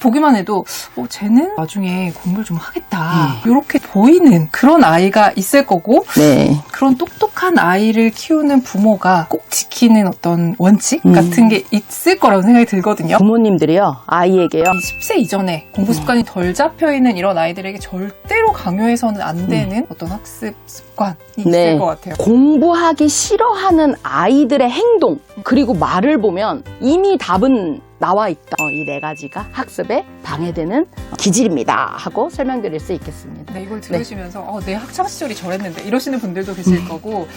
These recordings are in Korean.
보기만 해도 쟤는 나중에 공부를 좀 하겠다 이렇게 보이는 그런 아이가 있을 거고 네. 그런 똑똑한 아이를 키우는 부모가 꼭 지키는 어떤 원칙 같은 게 있을 거라고 생각이 들거든요. 부모님들이요, 아이에게요. 10세 이전에 공부 습관이 덜 잡혀있는 이런 아이들에게 절대로 강요해서는 안 되는 어떤 학습 습관이 있을 것 같아요. 공부하기 싫어하는 아이들의 행동 그리고 말을 보면 이미 답은 나와 있다. 이 네 가지가 학습에 방해되는 기질입니다 하고 설명드릴 수 있겠습니다. 네, 이걸 들으시면서 내 학창시절이 저랬는데 이러시는 분들도 계실 거고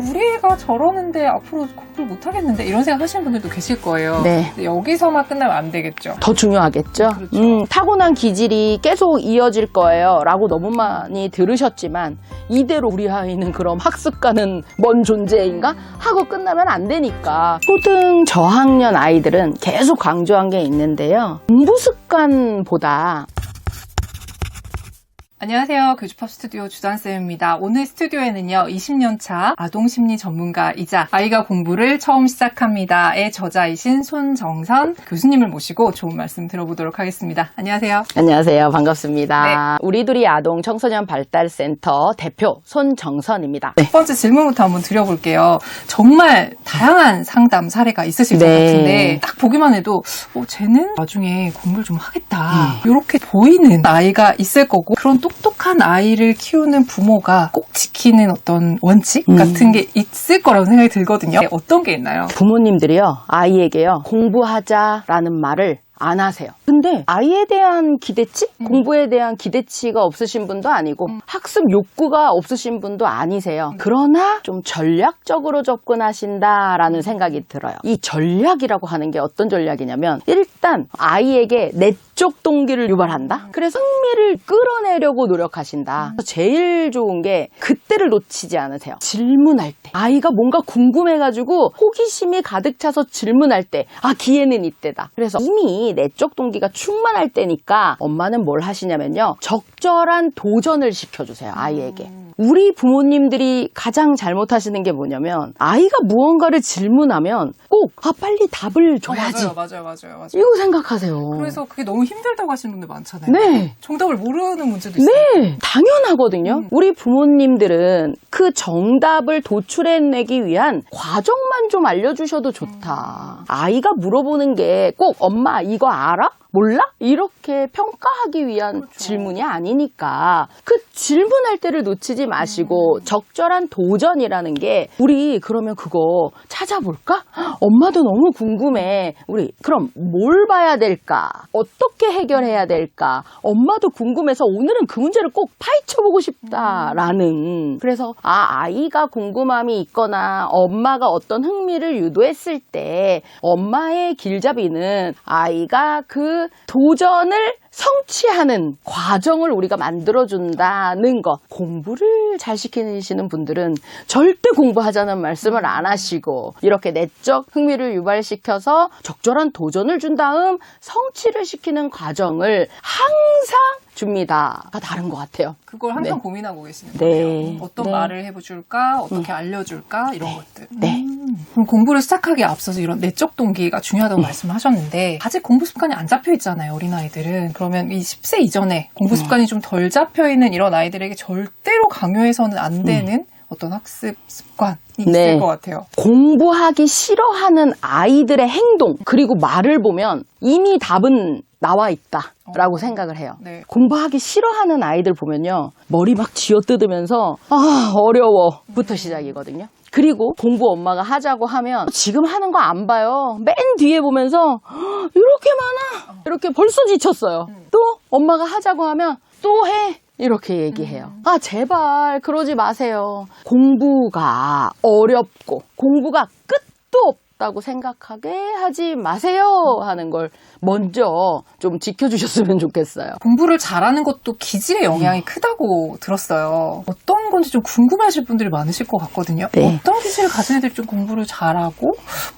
우리 애가 저러는데 앞으로 공부를 못하겠는데 이런 생각 하시는 분들도 계실 거예요. 네. 근데 여기서만 끝나면 안 되겠죠. 더 중요하겠죠. 그렇죠. 타고난 기질이 계속 이어질 거예요 라고 너무 많이 들으셨지만 이대로 우리 아이는 그럼 학습과는 먼 존재인가? 하고 끝나면 안 되니까 초등 저학년 아이들은 계속 강조한 게 있는데요. 공부 습관보다 안녕하세요. 교주팝 스튜디오 주단쌤입니다. 오늘 스튜디오에는요. 20년차 아동심리 전문가이자 아이가 공부를 처음 시작합니다의 저자이신 손정선 교수님을 모시고 좋은 말씀 들어보도록 하겠습니다. 안녕하세요. 안녕하세요. 반갑습니다. 네. 우리들이 아동 청소년 발달센터 대표 손정선입니다. 첫 번째 질문부터 한번 드려볼게요. 정말 다양한 상담 사례가 있으실 것 같은데 딱 보기만 해도 쟤는 나중에 공부를 좀 하겠다 이렇게 보이는 아이가 있을 거고 그런 똑똑한 아이를 키우는 부모가 꼭 지키는 어떤 원칙 같은 게 있을 거라고 생각이 들거든요. 어떤 게 있나요? 부모님들이요, 아이에게요, 공부하자라는 말을 안 하세요. 근데 아이에 대한 기대치? 공부에 대한 기대치가 없으신 분도 아니고 학습 욕구가 없으신 분도 아니세요. 그러나 좀 전략적으로 접근하신다라는 생각이 들어요. 이 전략이라고 하는 게 어떤 전략이냐면 일단 아이에게 내적 동기를 유발한다? 그래서 흥미를 끌어내려고 노력하신다. 제일 좋은 게 그때를 놓치지 않으세요. 질문할 때. 아이가 뭔가 궁금해가지고 호기심이 가득 차서 질문할 때 기회는 이때다. 그래서 이미 내적 동기가 충만할 때니까 엄마는 뭘 하시냐면요. 적절한 도전을 시켜주세요. 아이에게. 우리 부모님들이 가장 잘못하시는 게 뭐냐면 아이가 무언가를 질문하면 꼭 빨리 답을 줘야지. 맞아요. 이거 생각하세요. 그래서 그게 너무 힘들다고 하시는 분들 많잖아요. 네. 정답을 모르는 문제도 있어요. 네. 당연하거든요. 우리 부모님들은 그 정답을 도출해내기 위한 과정만 좀 알려주셔도 좋다. 아이가 물어보는 게 꼭 엄마 이거 알아? 몰라? 이렇게 평가하기 위한 질문이 아니니까 그 질문할 때를 놓치지 마시고 적절한 도전이라는 게 우리 그러면 그거 찾아볼까? 엄마도 너무 궁금해. 우리 그럼 뭘 봐야 될까? 어떻게 해결해야 될까? 엄마도 궁금해서 오늘은 그 문제를 꼭 파헤쳐보고 싶다라는 그래서 아이가 궁금함이 있거나 엄마가 어떤 흥미를 유도했을 때 엄마의 길잡이는 아이가 그 도전을 성취하는 과정을 우리가 만들어준다는 것. 공부를 잘 시키시는 분들은 절대 공부하자는 말씀을 안 하시고 이렇게 내적 흥미를 유발시켜서 적절한 도전을 준 다음 성취를 시키는 과정을 항상 줍니다. 가 다른 것 같아요. 그걸 항상 고민하고 계시는 거예요. 어떤 말을 해줄까? 어떻게 알려줄까? 이런 것들. 그럼 공부를 시작하기에 앞서서 이런 내적 동기가 중요하다고 말씀하셨는데 아직 공부 습관이 안 잡혀 있잖아요. 어린아이들은. 그러면 이 10세 이전에 공부 습관이 좀 덜 잡혀 있는 이런 아이들에게 절대로 강요해서는 안 되는 어떤 학습 습관이 있을 것 같아요. 공부하기 싫어하는 아이들의 행동 그리고 말을 보면 이미 답은 나와 있다라고 생각을 해요. 공부하기 싫어하는 아이들 보면요. 머리 막 쥐어뜯으면서 어려워부터 시작이거든요. 그리고 공부 엄마가 하자고 하면 지금 하는 거 안 봐요. 맨 뒤에 보면서 이렇게 많아. 이렇게 벌써 지쳤어요. 또 엄마가 하자고 하면 또 해. 이렇게 얘기해요. 제발 그러지 마세요. 공부가 어렵고 공부가 끝도 없다고 생각하게 하지 마세요 하는 걸 먼저 좀 지켜주셨으면 좋겠어요. 공부를 잘하는 것도 기질의 영향이 크다고 들었어요. 어떤 건지 좀 궁금해하실 분들이 많으실 것 같거든요. 어떤 기질을 가진 애들이 좀 공부를 잘하고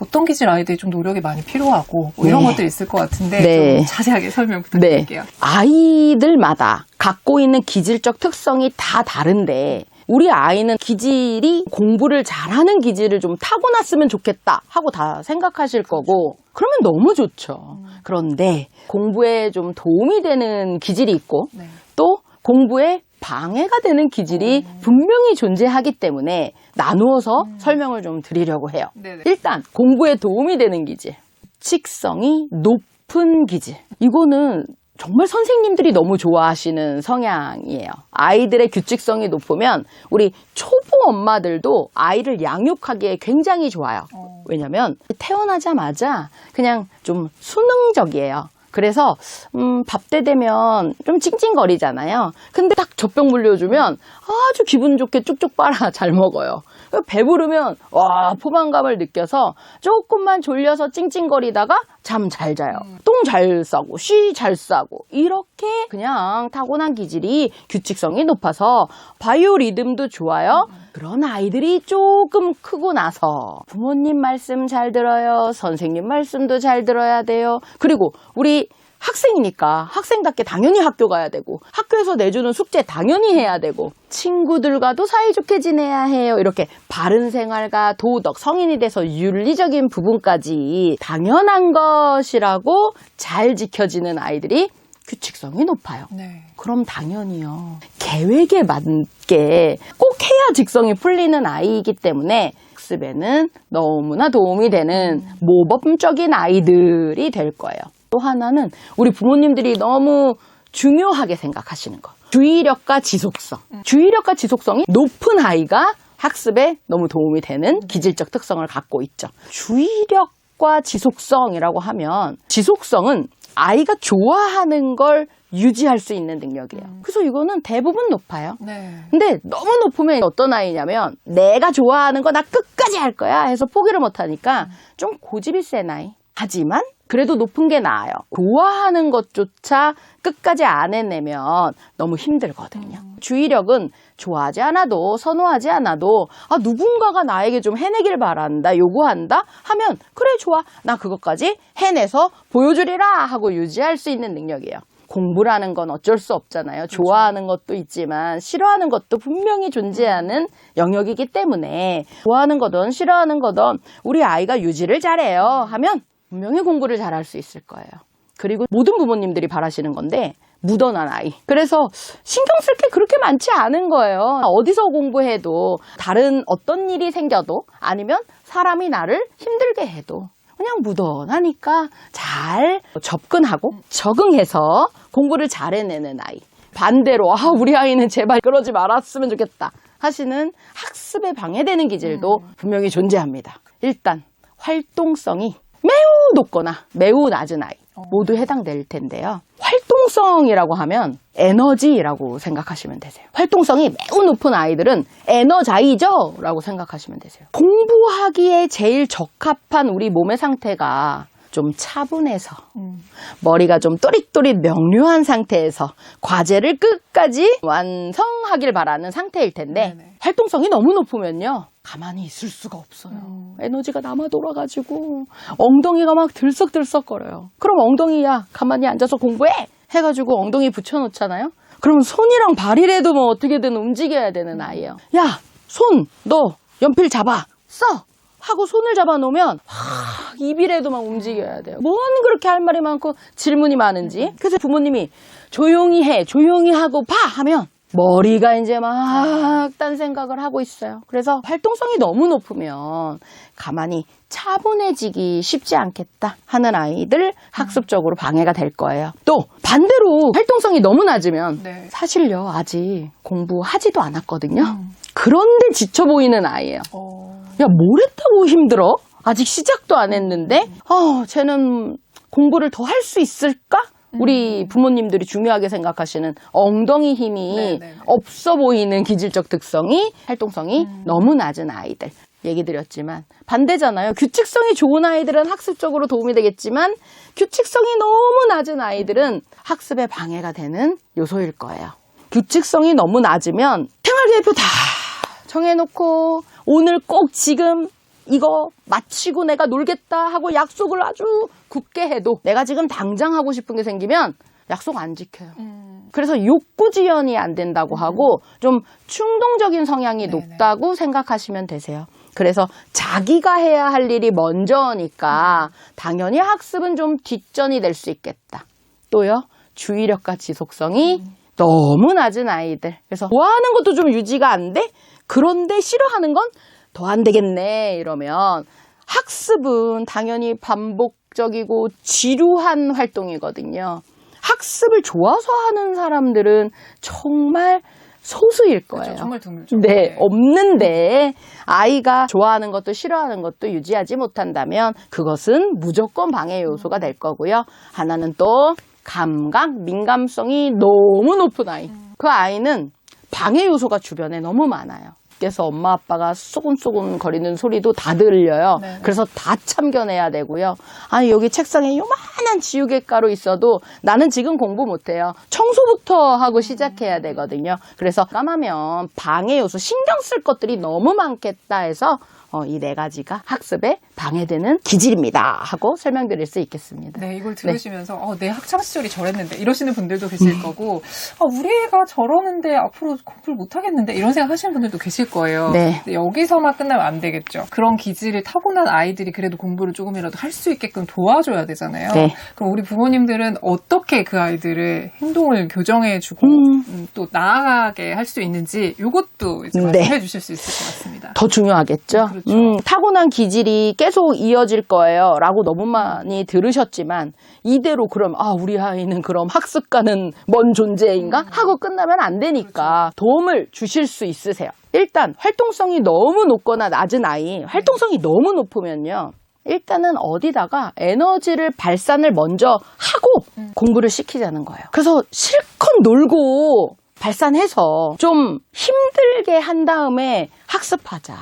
어떤 기질 아이들이 좀 노력이 많이 필요하고 이런 것들이 있을 것 같은데 좀 자세하게 설명 부탁드릴게요. 아이들마다 갖고 있는 기질적 특성이 다 다른데 우리 아이는 기질이 공부를 잘하는 기질을 좀 타고났으면 좋겠다 하고 다 생각하실 거고 그러면 너무 좋죠. 그런데 공부에 좀 도움이 되는 기질이 있고 네. 또 공부에 방해가 되는 기질이 분명히 존재하기 때문에 나누어서 설명을 좀 드리려고 해요. 네네. 일단 공부에 도움이 되는 기질, 규칙성이 높은 기질. 이거는 정말 선생님들이 너무 좋아하시는 성향이에요. 아이들의 규칙성이 높으면 우리 초보 엄마들도 아이를 양육하기에 굉장히 좋아요. 왜냐면 태어나자마자 그냥 좀 수능적이에요. 그래서 밥 때 되면 좀 찡찡거리잖아요. 근데 딱 젖병 물려주면 아주 기분 좋게 쭉쭉 빨아 잘 먹어요. 배부르면 와 포만감을 느껴서 조금만 졸려서 찡찡거리다가 잠 잘 자요. 똥 잘 싸고 쉬 잘 싸고 이렇게 그냥 타고난 기질이 규칙성이 높아서 바이오 리듬도 좋아요. 그런 아이들이 조금 크고 나서 부모님 말씀 잘 들어요. 선생님 말씀도 잘 들어야 돼요. 그리고 우리 학생이니까 학생답게 당연히 학교 가야 되고 학교에서 내주는 숙제 당연히 해야 되고 친구들과도 사이좋게 지내야 해요. 이렇게 바른 생활과 도덕, 성인이 돼서 윤리적인 부분까지 당연한 것이라고 잘 지켜지는 아이들이 규칙성이 높아요. 네. 그럼 당연히요. 계획에 맞게 꼭 해야 직성이 풀리는 아이이기 때문에 학습에는 너무나 도움이 되는 모범적인 아이들이 될 거예요. 또 하나는 우리 부모님들이 너무 중요하게 생각하시는 거. 주의력과 지속성. 주의력과 지속성이 높은 아이가 학습에 너무 도움이 되는 기질적 특성을 갖고 있죠. 주의력과 지속성이라고 하면 지속성은 아이가 좋아하는 걸 유지할 수 있는 능력이에요. 그래서 이거는 대부분 높아요. 네. 근데 너무 높으면 어떤 아이냐면 내가 좋아하는 거 나 끝까지 할 거야 해서 포기를 못하니까 좀 고집이 센 아이. 하지만 그래도 높은 게 나아요. 좋아하는 것조차 끝까지 안 해내면 너무 힘들거든요. 주의력은 좋아하지 않아도 선호하지 않아도 누군가가 나에게 좀 해내길 바란다, 요구한다 하면 그래 좋아 나 그것까지 해내서 보여주리라 하고 유지할 수 있는 능력이에요. 공부라는 건 어쩔 수 없잖아요. 그렇죠. 좋아하는 것도 있지만 싫어하는 것도 분명히 존재하는 영역이기 때문에 좋아하는 거든 싫어하는 거든 우리 아이가 유지를 잘해요 하면 분명히 공부를 잘할 수 있을 거예요. 그리고 모든 부모님들이 바라시는 건데 묻어난 아이. 그래서 신경 쓸 게 그렇게 많지 않은 거예요. 어디서 공부해도 다른 어떤 일이 생겨도 아니면 사람이 나를 힘들게 해도 그냥 묻어나니까 잘 접근하고 적응해서 공부를 잘 해내는 아이. 반대로 우리 아이는 제발 그러지 말았으면 좋겠다 하시는 학습에 방해되는 기질도 분명히 존재합니다. 일단 활동성이 매우 높거나 매우 낮은 아이 모두 해당될 텐데요. 활동성이라고 하면 에너지라고 생각하시면 되세요. 활동성이 매우 높은 아이들은 에너자이저 라고 생각하시면 되세요. 공부하기에 제일 적합한 우리 몸의 상태가 좀 차분해서 머리가 좀 또릿또릿 명료한 상태에서 과제를 끝까지 완성하길 바라는 상태일 텐데 네네. 활동성이 너무 높으면요 가만히 있을 수가 없어요. 에너지가 남아 돌아가지고 엉덩이가 막 들썩들썩거려요. 그럼 엉덩이야 가만히 앉아서 공부해 해가지고 엉덩이 붙여놓잖아요. 그러면 손이랑 발이라도 뭐 어떻게든 움직여야 되는 아이예요. 야, 손 너 연필 잡아 써 하고 손을 잡아놓으면 입이라도 막 움직여야 돼요. 뭔 그렇게 할 말이 많고 질문이 많은지. 그래서 부모님이 조용히 해, 조용히 하고 봐 하면 머리가 이제 막 딴 생각을 하고 있어요. 그래서 활동성이 너무 높으면 가만히 차분해지기 쉽지 않겠다 하는 아이들 학습적으로 방해가 될 거예요. 또 반대로 활동성이 너무 낮으면 네. 사실요 아직 공부하지도 않았거든요. 그런데 지쳐 보이는 아이예요. 야, 뭘 했다고 힘들어? 아직 시작도 안 했는데, 쟤는 공부를 더 할 수 있을까? 우리 부모님들이 중요하게 생각하시는 엉덩이 힘이 네네네. 없어 보이는 기질적 특성이, 활동성이 너무 낮은 아이들. 얘기 드렸지만, 반대잖아요. 규칙성이 좋은 아이들은 학습적으로 도움이 되겠지만, 규칙성이 너무 낮은 아이들은 학습에 방해가 되는 요소일 거예요. 규칙성이 너무 낮으면 생활계획표 다 정해놓고 오늘 꼭 지금 이거 마치고 내가 놀겠다 하고 약속을 아주 굳게 해도 내가 지금 당장 하고 싶은 게 생기면 약속 안 지켜요. 그래서 욕구 지연이 안 된다고 하고 좀 충동적인 성향이 네네. 높다고 생각하시면 되세요. 그래서 자기가 해야 할 일이 먼저니까 당연히 학습은 좀 뒷전이 될 수 있겠다. 또요, 주의력과 지속성이 너무 낮은 아이들. 그래서 좋아하는 것도 좀 유지가 안 돼? 그런데 싫어하는 건 더 안 되겠네. 이러면 학습은 당연히 반복적이고 지루한 활동이거든요. 학습을 좋아서 하는 사람들은 정말 소수일 거예요. 그렇죠. 정말 드물죠. 네, 없는데 아이가 좋아하는 것도 싫어하는 것도 유지하지 못한다면 그것은 무조건 방해 요소가 될 거고요. 하나는 또 감각, 민감성이 너무 높은 아이. 그 아이는 방해 요소가 주변에 너무 많아요. 그래서 엄마 아빠가 쏘곤쏘곤 거리는 소리도 다 들려요. 네. 그래서 다 참견해야 되고요. 아니 여기 책상에 요만한 지우개 가루 있어도 나는 지금 공부 못해요. 청소부터 하고 시작해야 되거든요. 그래서 까마면 방해 요소 신경 쓸 것들이 너무 많겠다 해서 이 네 가지가 학습에 방해되는 기질입니다 하고 설명드릴 수 있겠습니다. 네, 이걸 들으시면서 내 학창시절이 저랬는데 이러시는 분들도 계실 거고 우리 애가 저러는데 앞으로 공부를 못하겠는데 이런 생각하시는 분들도 계실 거예요. 네. 근데 여기서만 끝나면 안 되겠죠. 그런 기질을 타고난 아이들이 그래도 공부를 조금이라도 할 수 있게끔 도와줘야 되잖아요. 네. 그럼 우리 부모님들은 어떻게 그 아이들의 행동을 교정해주고 또 나아가게 할 수 있는지 이것도 이제 말씀해 주실 수 있을 것 같습니다. 더 중요하겠죠. 그렇죠. 타고난 기질이 계속 이어질 거예요 라고 너무 많이 들으셨지만 이대로 그럼 우리 아이는 그럼 학습과는 먼 존재인가? 하고 끝나면 안 되니까 도움을 주실 수 있으세요. 일단 활동성이 너무 높거나 낮은 아이, 활동성이 너무 높으면요. 일단은 어디다가 에너지를 발산을 먼저 하고 공부를 시키자는 거예요. 그래서 실컷 놀고 발산해서 좀 힘들게 한 다음에 학습하자.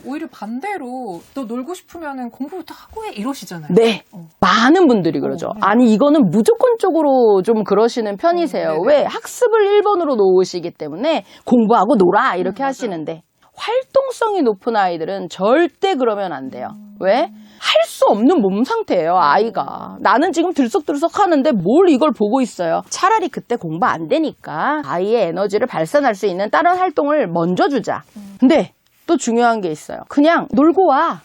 오히려 반대로 너 놀고 싶으면 공부부터 하고 해 이러시잖아요. 네. 많은 분들이 그러죠. 아니 이거는 무조건적으로 좀 그러시는 편이세요. 왜? 학습을 1번으로 놓으시기 때문에 공부하고 놀아 이렇게 하시는데 활동성이 높은 아이들은 절대 그러면 안 돼요. 왜? 할 수 없는 몸 상태예요, 아이가. 나는 지금 들썩들썩 하는데 뭘 이걸 보고 있어요. 차라리 그때 공부 안 되니까 아이의 에너지를 발산할 수 있는 다른 활동을 먼저 주자. 근데 또 중요한 게 있어요. 그냥 놀고 와.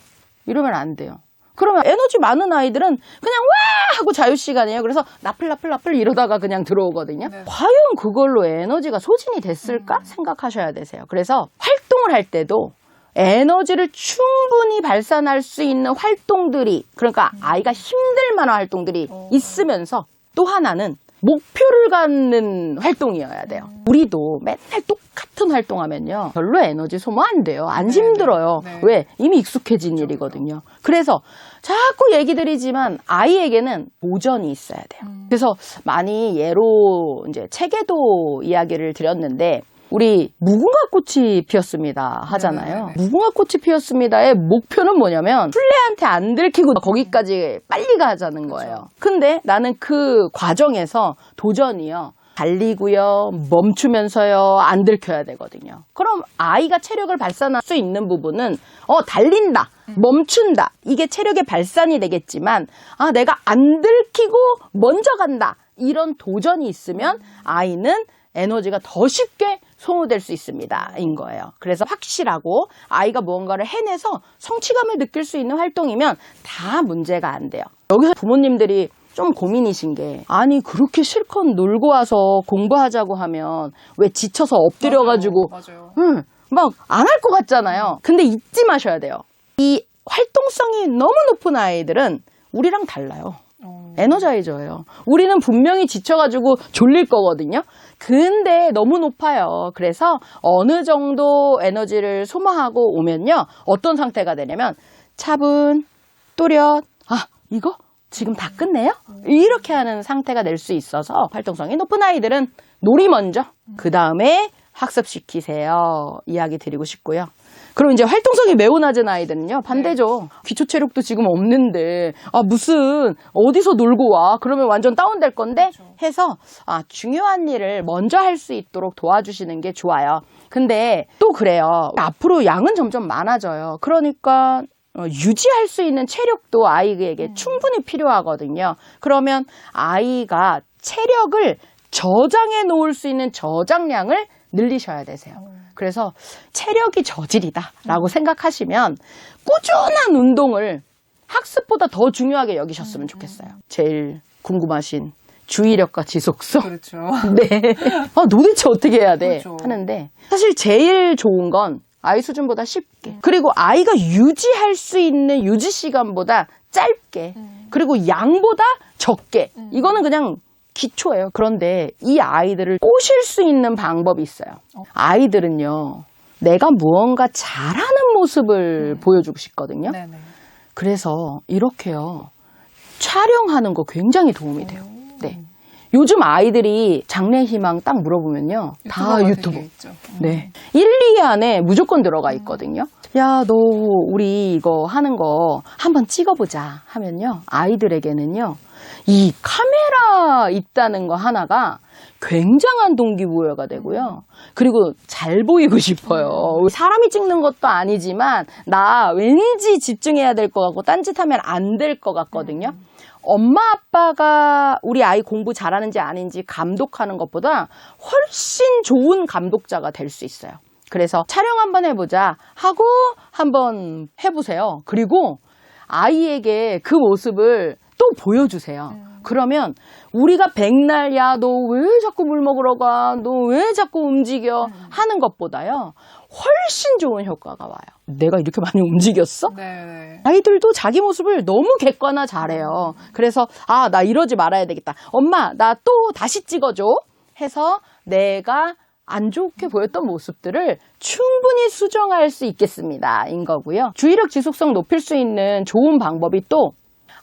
이러면 안 돼요. 그러면 에너지 많은 아이들은 그냥 와! 하고 자유시간이에요. 그래서 나플 이러다가 그냥 들어오거든요. 네. 과연 그걸로 에너지가 소진이 됐을까 생각하셔야 되세요. 그래서 활동을 할 때도 에너지를 충분히 발산할 수 있는 활동들이, 그러니까 아이가 힘들 만한 활동들이 있으면서 또 하나는 목표를 갖는 활동이어야 돼요. 우리도 맨날 똑같은 활동하면요 별로 에너지 소모 안 돼요. 안 힘들어요. 네. 왜? 이미 익숙해진 일이거든요. 그래서 자꾸 얘기 드리지만 아이에게는 도전이 있어야 돼요. 그래서 많이 예로 이제 책에도 이야기를 드렸는데 우리 무궁화꽃이 피었습니다 하잖아요. 네네네. 무궁화꽃이 피었습니다의 목표는 뭐냐면 풀레한테 안 들키고 거기까지 빨리 가자는 거예요. 근데 나는 그 과정에서 도전이요. 달리고요, 멈추면서요, 안 들켜야 되거든요. 그럼 아이가 체력을 발산할 수 있는 부분은 달린다, 멈춘다. 이게 체력의 발산이 되겠지만 내가 안 들키고 먼저 간다. 이런 도전이 있으면 아이는 에너지가 더 쉽게 소모될 수 있습니다. 인 거예요. 그래서 확실하고 아이가 무언가를 해내서 성취감을 느낄 수 있는 활동이면 다 문제가 안 돼요. 여기서 부모님들이 좀 고민이신 게 아니 그렇게 실컷 놀고 와서 공부하자고 하면 왜 지쳐서 엎드려가지고 맞아요. 막 안 할 것 같잖아요. 근데 잊지 마셔야 돼요. 이 활동성이 너무 높은 아이들은 우리랑 달라요. 에너자이저예요. 우리는 분명히 지쳐가지고 졸릴 거거든요. 근데 너무 높아요. 그래서 어느 정도 에너지를 소모하고 오면요. 어떤 상태가 되냐면 차분, 또렷, 이거? 지금 다 끝내요? 이렇게 하는 상태가 될 수 있어서 활동성이 높은 아이들은 놀이 먼저, 그 다음에 학습시키세요. 이야기 드리고 싶고요. 그럼 이제 활동성이 매우 낮은 아이들은요, 반대죠. 기초 체력도 지금 없는데, 무슨, 어디서 놀고 와? 그러면 완전 다운될 건데? 해서, 중요한 일을 먼저 할 수 있도록 도와주시는 게 좋아요. 근데 또 그래요. 앞으로 양은 점점 많아져요. 그러니까, 유지할 수 있는 체력도 아이에게 충분히 필요하거든요. 그러면 아이가 체력을 저장해 놓을 수 있는 저장량을 늘리셔야 되세요. 그래서 체력이 저질이다라고 생각하시면 꾸준한 운동을 학습보다 더 중요하게 여기셨으면 좋겠어요. 제일 궁금하신 주의력과 지속성. 그렇죠. 네. 도대체 어떻게 해야 돼? 그렇죠. 하는데 사실 제일 좋은 건 아이 수준보다 쉽게. 그리고 아이가 유지할 수 있는 유지 시간보다 짧게. 그리고 양보다 적게. 이거는 그냥 기초예요. 그런데 이 아이들을 꼬실 수 있는 방법이 있어요. 아이들은요, 내가 무언가 잘하는 모습을 보여주고 싶거든요. 네네. 그래서 이렇게요, 촬영하는 거 굉장히 도움이 돼요. 네. 요즘 아이들이 장래희망 딱 물어보면요, 다 유튜브. 네. 1, 2 안에 무조건 들어가 있거든요. 야, 너 우리 이거 하는 거 한번 찍어보자 하면요, 아이들에게는요, 이 카메라 있다는 거 하나가 굉장한 동기부여가 되고요. 그리고 잘 보이고 싶어요. 사람이 찍는 것도 아니지만 나 왠지 집중해야 될 것 같고 딴짓하면 안 될 것 같거든요. 엄마 아빠가 우리 아이 공부 잘하는지 아닌지 감독하는 것보다 훨씬 좋은 감독자가 될 수 있어요. 그래서 촬영 한번 해보자 하고 한번 해보세요. 그리고 아이에게 그 모습을 또 보여주세요. 그러면 우리가 백날 야, 너 왜 자꾸 물 먹으러 가? 너 왜 자꾸 움직여? 하는 것보다요. 훨씬 좋은 효과가 와요. 내가 이렇게 많이 움직였어? 네. 아이들도 자기 모습을 너무 객관화 잘해요. 그래서 나 이러지 말아야 되겠다. 엄마, 나 또 다시 찍어줘. 해서 내가 안 좋게 보였던 모습들을 충분히 수정할 수 있겠습니다. 인 거고요. 주의력 지속성 높일 수 있는 좋은 방법이 또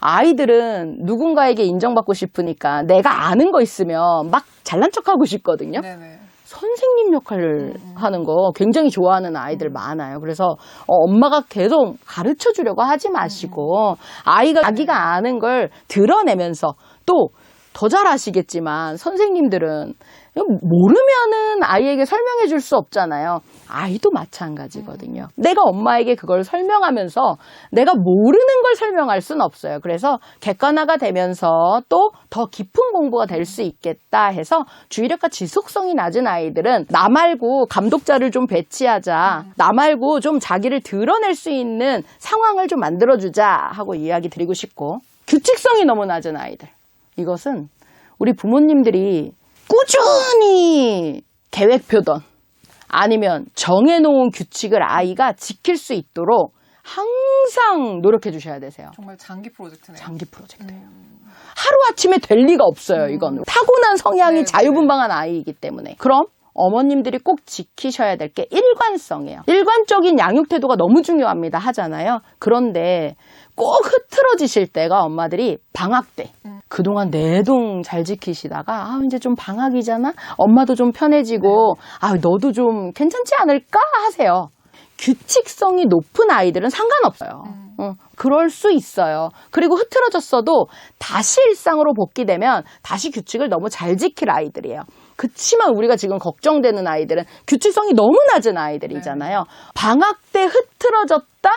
아이들은 누군가에게 인정받고 싶으니까 내가 아는 거 있으면 막 잘난 척하고 싶거든요. 네네. 선생님 역할을 하는 거 굉장히 좋아하는 아이들 많아요. 그래서 엄마가 계속 가르쳐 주려고 하지 마시고 아이가 자기가 아는 걸 드러내면서 또 더 잘 아시겠지만 선생님들은 모르면은 아이에게 설명해 줄 수 없잖아요. 아이도 마찬가지거든요. 내가 엄마에게 그걸 설명하면서 내가 모르는 걸 설명할 수는 없어요. 그래서 객관화가 되면서 또 더 깊은 공부가 될 수 있겠다 해서 주의력과 지속성이 낮은 아이들은 나 말고 감독자를 좀 배치하자. 나 말고 좀 자기를 드러낼 수 있는 상황을 좀 만들어주자 하고 이야기 드리고 싶고, 규칙성이 너무 낮은 아이들. 이것은 우리 부모님들이 꾸준히 계획표던 아니면 정해놓은 규칙을 아이가 지킬 수 있도록 항상 노력해 주셔야 되세요. 정말 장기 프로젝트네요. 장기 프로젝트예요. 하루아침에 될 리가 없어요. 이건 타고난 성향이 네네. 자유분방한 아이이기 때문에. 그럼 어머님들이 꼭 지키셔야 될 게 일관성이에요. 일관적인 양육 태도가 너무 중요합니다 하잖아요. 그런데 꼭 흐트러지실 때가 엄마들이 방학 때 그동안 내동 잘 지키시다가 이제 좀 방학이잖아? 엄마도 좀 편해지고 너도 좀 괜찮지 않을까 하세요. 규칙성이 높은 아이들은 상관없어요. 그럴 수 있어요. 그리고 흐트러졌어도 다시 일상으로 복귀되면 다시 규칙을 너무 잘 지킬 아이들이에요. 그치만 우리가 지금 걱정되는 아이들은 규칙성이 너무 낮은 아이들이잖아요. 방학 때 흐트러졌다?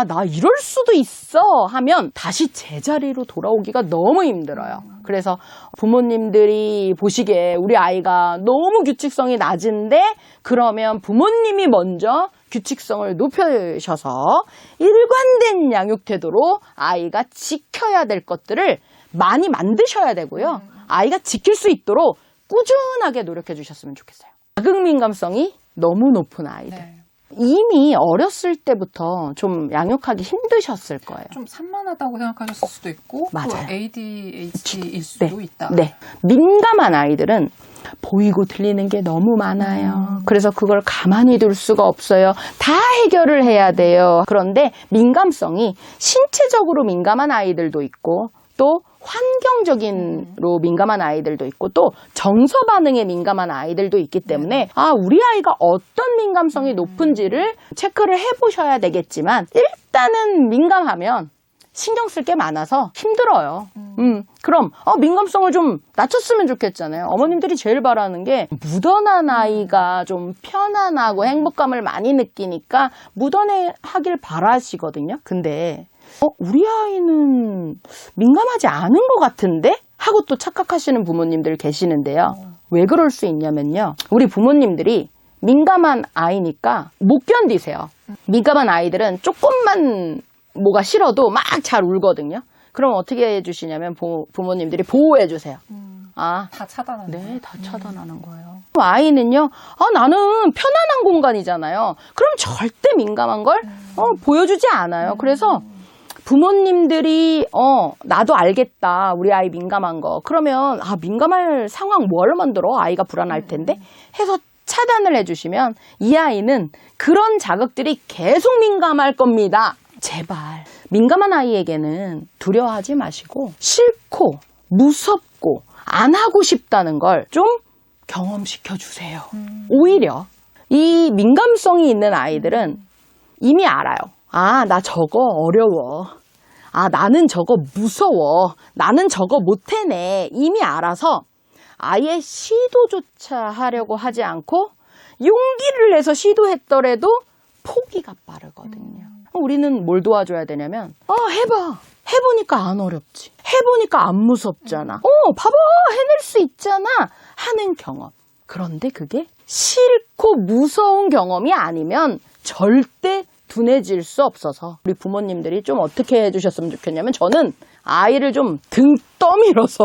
나 이럴 수도 있어 하면 다시 제자리로 돌아오기가 너무 힘들어요. 그래서 부모님들이 보시기에 우리 아이가 너무 규칙성이 낮은데 그러면 부모님이 먼저 규칙성을 높여셔서 일관된 양육 태도로 아이가 지켜야 될 것들을 많이 만드셔야 되고요. 아이가 지킬 수 있도록 꾸준하게 노력해 주셨으면 좋겠어요. 자극 민감성이 너무 높은 아이들. 네. 이미 어렸을 때부터 좀 양육하기 힘드셨을 거예요. 좀 산만하다고 생각하셨을 수도 있고 맞아요. 또 ADHD일 수도 있다. 네. 민감한 아이들은 보이고 들리는 게 너무 많아요. 그래서 그걸 가만히 둘 수가 없어요. 다 해결을 해야 돼요. 그런데 민감성이 신체적으로 민감한 아이들도 있고 또 환경적인로 민감한 아이들도 있고 또 정서 반응에 민감한 아이들도 있기 때문에 우리 아이가 어떤 민감성이 높은지를 체크를 해보셔야 되겠지만 일단은 민감하면 신경 쓸 게 많아서 힘들어요. 그럼 민감성을 좀 낮췄으면 좋겠잖아요. 어머님들이 제일 바라는 게 묻어난 아이가 좀 편안하고 행복감을 많이 느끼니까 묻어내하길 바라시거든요. 근데 우리 아이는 민감하지 않은 것 같은데? 하고 또 착각하시는 부모님들 계시는데요. 왜 그럴 수 있냐면요. 우리 부모님들이 민감한 아이니까 못 견디세요. 민감한 아이들은 조금만 뭐가 싫어도 막 잘 울거든요. 그럼 어떻게 해주시냐면 부모님들이 보호해주세요. 다 차단하는 네, 거예요? 다 차단하는 거예요. 아이는요, 나는 편안한 공간이잖아요. 그럼 절대 민감한 걸 보여주지 않아요. 그래서 부모님들이 나도 알겠다. 우리 아이 민감한 거. 그러면 민감할 상황 뭐하러 만들어? 아이가 불안할 텐데 해서 차단을 해주시면 이 아이는 그런 자극들이 계속 민감할 겁니다. 제발 민감한 아이에게는 두려워하지 마시고 싫고 무섭고 안 하고 싶다는 걸 좀 경험시켜 주세요. 오히려 이 민감성이 있는 아이들은 이미 알아요. 나 저거 어려워. 나는 저거 무서워. 나는 저거 못해내. 이미 알아서 아예 시도조차 하려고 하지 않고 용기를 내서 시도했더라도 포기가 빠르거든요. 우리는 뭘 도와줘야 되냐면 해봐. 해보니까 안 어렵지. 해보니까 안 무섭잖아. 봐봐. 해낼 수 있잖아. 하는 경험. 그런데 그게 싫고 무서운 경험이 아니면 절대 둔해질 수 없어서 우리 부모님들이 좀 어떻게 해주셨으면 좋겠냐면 저는 아이를 좀 등 떠밀어서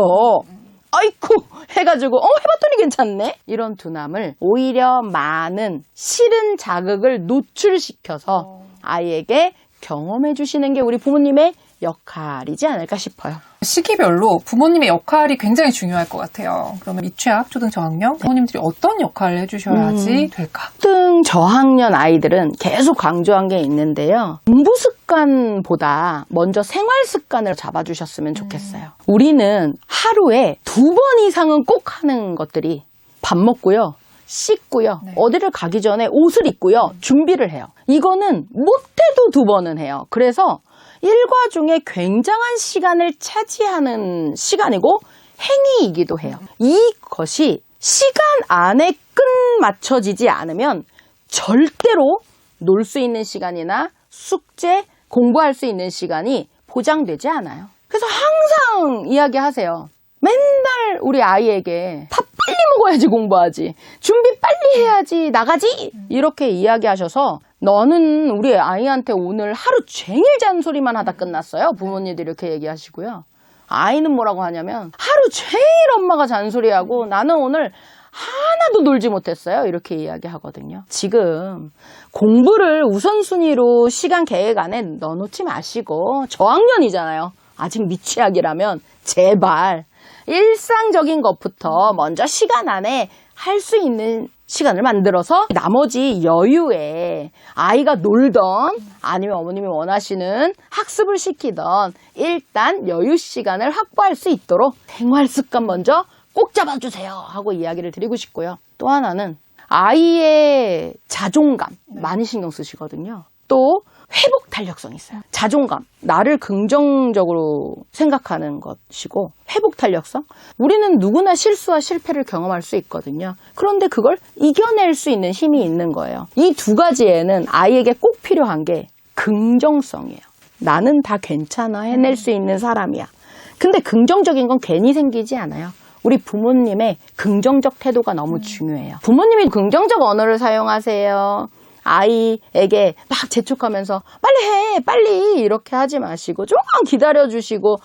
아이쿠 해가지고 해봤더니 괜찮네 이런 둔함을 오히려 많은 싫은 자극을 노출시켜서 아이에게 경험해 주시는 게 우리 부모님의 역할이지 않을까 싶어요. 시기별로 부모님의 역할이 굉장히 중요할 것 같아요. 그러면 유치학, 초등 저학년 부모님들이 어떤 역할을 해주셔야지 될까? 초등 저학년 아이들은 계속 강조한 게 있는데요. 공부 습관보다 먼저 생활 습관을 잡아주셨으면 좋겠어요. 우리는 하루에 2번 이상은 꼭 하는 것들이 밥 먹고요. 씻고요. 네. 어디를 가기 전에 옷을 입고요. 준비를 해요. 이거는 못해도 2번은 해요. 그래서 일과 중에 굉장한 시간을 차지하는 시간이고 행위이기도 해요. 이것이 시간 안에 끝맞춰지지 않으면 절대로 놀 수 있는 시간이나 숙제, 공부할 수 있는 시간이 보장되지 않아요. 그래서 항상 이야기하세요. 맨날 우리 아이에게 밥 빨리 먹어야지 공부하지. 준비 빨리 해야지 나가지. 이렇게 이야기하셔서 너는 우리 아이한테 오늘 하루 종일 잔소리만 하다 끝났어요. 부모님들이 이렇게 얘기하시고요. 아이는 뭐라고 하냐면 하루 종일 엄마가 잔소리하고 나는 오늘 하나도 놀지 못했어요. 이렇게 이야기하거든요. 지금 공부를 우선순위로 시간 계획 안에 넣어놓지 마시고 저학년이잖아요. 아직 미취학이라면 제발 일상적인 것부터 먼저 시간 안에 할 수 있는 시간을 만들어서 나머지 여유에 아이가 놀던 아니면 어머님이 원하시는 학습을 시키던 일단 여유 시간을 확보할 수 있도록 생활 습관 먼저 꼭 잡아주세요 하고 이야기를 드리고 싶고요. 또 하나는 아이의 자존감 많이 신경 쓰시거든요. 또 회복 탄력성이 있어요. 자존감, 나를 긍정적으로 생각하는 것이고 회복 탄력성, 우리는 누구나 실수와 실패를 경험할 수 있거든요. 그런데 그걸 이겨낼 수 있는 힘이 있는 거예요. 이 2가지에는 아이에게 꼭 필요한 게 긍정성이에요. 나는 다 괜찮아, 해낼 수 있는 사람이야. 근데 긍정적인 건 괜히 생기지 않아요. 우리 부모님의 긍정적 태도가 너무 중요해요. 부모님이 긍정적 언어를 사용하세요. 아이에게 막 재촉하면서 빨리 해 빨리 이렇게 하지 마시고 조금 기다려주시고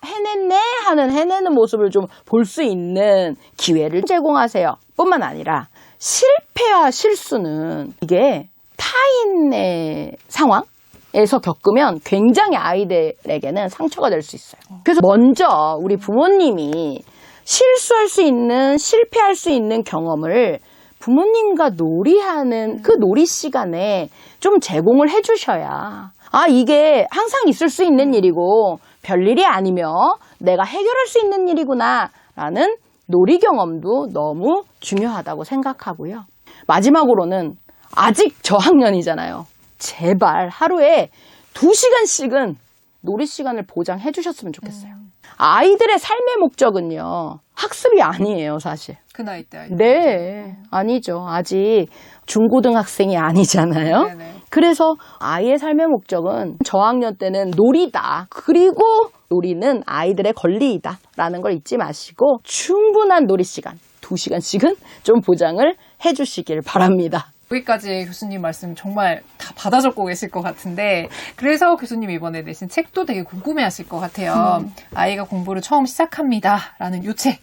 해냈네 하는 해내는 모습을 좀 볼 수 있는 기회를 제공하세요. 뿐만 아니라 실패와 실수는 이게 타인의 상황에서 겪으면 굉장히 아이들에게는 상처가 될 수 있어요. 그래서 먼저 우리 부모님이 실수할 수 있는 실패할 수 있는 경험을 부모님과 놀이하는 그 놀이 시간에 좀 제공을 해주셔야 이게 항상 있을 수 있는 일이고 별일이 아니며 내가 해결할 수 있는 일이구나 라는 놀이 경험도 너무 중요하다고 생각하고요. 마지막으로는 아직 저학년이잖아요. 제발 하루에 2시간씩은 놀이 시간을 보장해 주셨으면 좋겠어요. 아이들의 삶의 목적은요. 학습이 아니에요, 사실. 그 나이 때 아이들. 네, 아니죠. 아직 중고등학생이 아니잖아요. 네네. 그래서 아이의 삶의 목적은 저학년 때는 놀이다. 그리고 놀이는 아이들의 권리이다. 라는 걸 잊지 마시고 충분한 놀이 시간, 2시간씩은 좀 보장을 해주시길 바랍니다. 여기까지 교수님 말씀 정말 다 받아 적고 계실 것 같은데, 그래서 교수님 이번에 내신 책도 되게 궁금해 하실 것 같아요. 아이가 공부를 처음 시작합니다 라는 이 책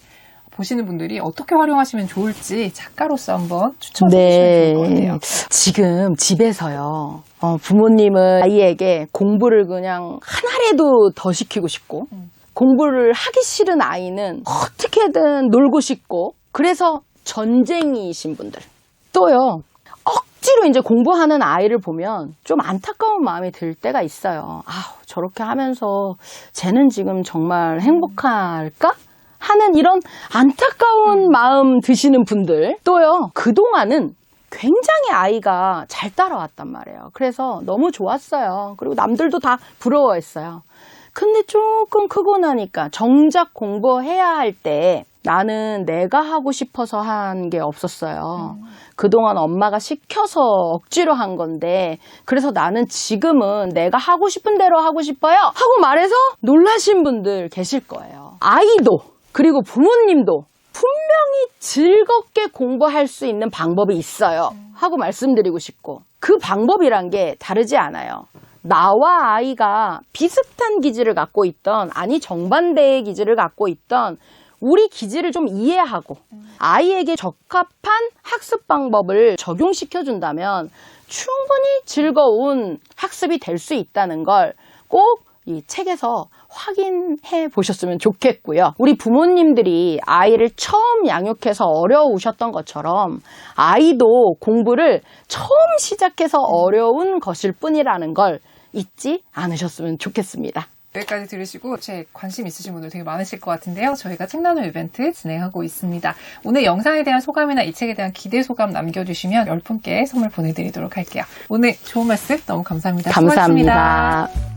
보시는 분들이 어떻게 활용하시면 좋을지 작가로서 한번 추천해 주시면 좋을 것 같아요. 지금 집에서요, 부모님은 아이에게 공부를 그냥 하나라도 더 시키고 싶고, 공부를 하기 싫은 아이는 어떻게든 놀고 싶고, 그래서 전쟁이신 분들. 또요, 억지로 이제 공부하는 아이를 보면 좀 안타까운 마음이 들 때가 있어요. 저렇게 하면서 쟤는 지금 정말 행복할까? 하는 이런 안타까운 마음 드시는 분들. 또요, 그동안은 굉장히 아이가 잘 따라왔단 말이에요. 그래서 너무 좋았어요. 그리고 남들도 다 부러워했어요. 근데 조금 크고 나니까 정작 공부해야 할 때 나는 내가 하고 싶어서 한 게 없었어요. 그동안 엄마가 시켜서 억지로 한 건데, 그래서 나는 지금은 내가 하고 싶은 대로 하고 싶어요 하고 말해서 놀라신 분들 계실 거예요. 아이도 그리고 부모님도 분명히 즐겁게 공부할 수 있는 방법이 있어요 하고 말씀드리고 싶고, 그 방법이란 게 다르지 않아요. 나와 아이가 비슷한 기질을 갖고 있던, 아니 정반대의 기질을 갖고 있던 우리 기질을 좀 이해하고 아이에게 적합한 학습 방법을 적용시켜준다면 충분히 즐거운 학습이 될 수 있다는 걸 꼭 이 책에서 확인해 보셨으면 좋겠고요. 우리 부모님들이 아이를 처음 양육해서 어려우셨던 것처럼 아이도 공부를 처음 시작해서 어려운 것일 뿐이라는 걸 잊지 않으셨으면 좋겠습니다. 여기까지 들으시고 책 관심 있으신 분들 되게 많으실 것 같은데요. 저희가 책 나눔 이벤트 진행하고 있습니다. 오늘 영상에 대한 소감이나 이 책에 대한 기대 소감 남겨주시면 10분께 선물 보내드리도록 할게요. 오늘 좋은 말씀 너무 감사합니다. 감사합니다. 수고하셨습니다.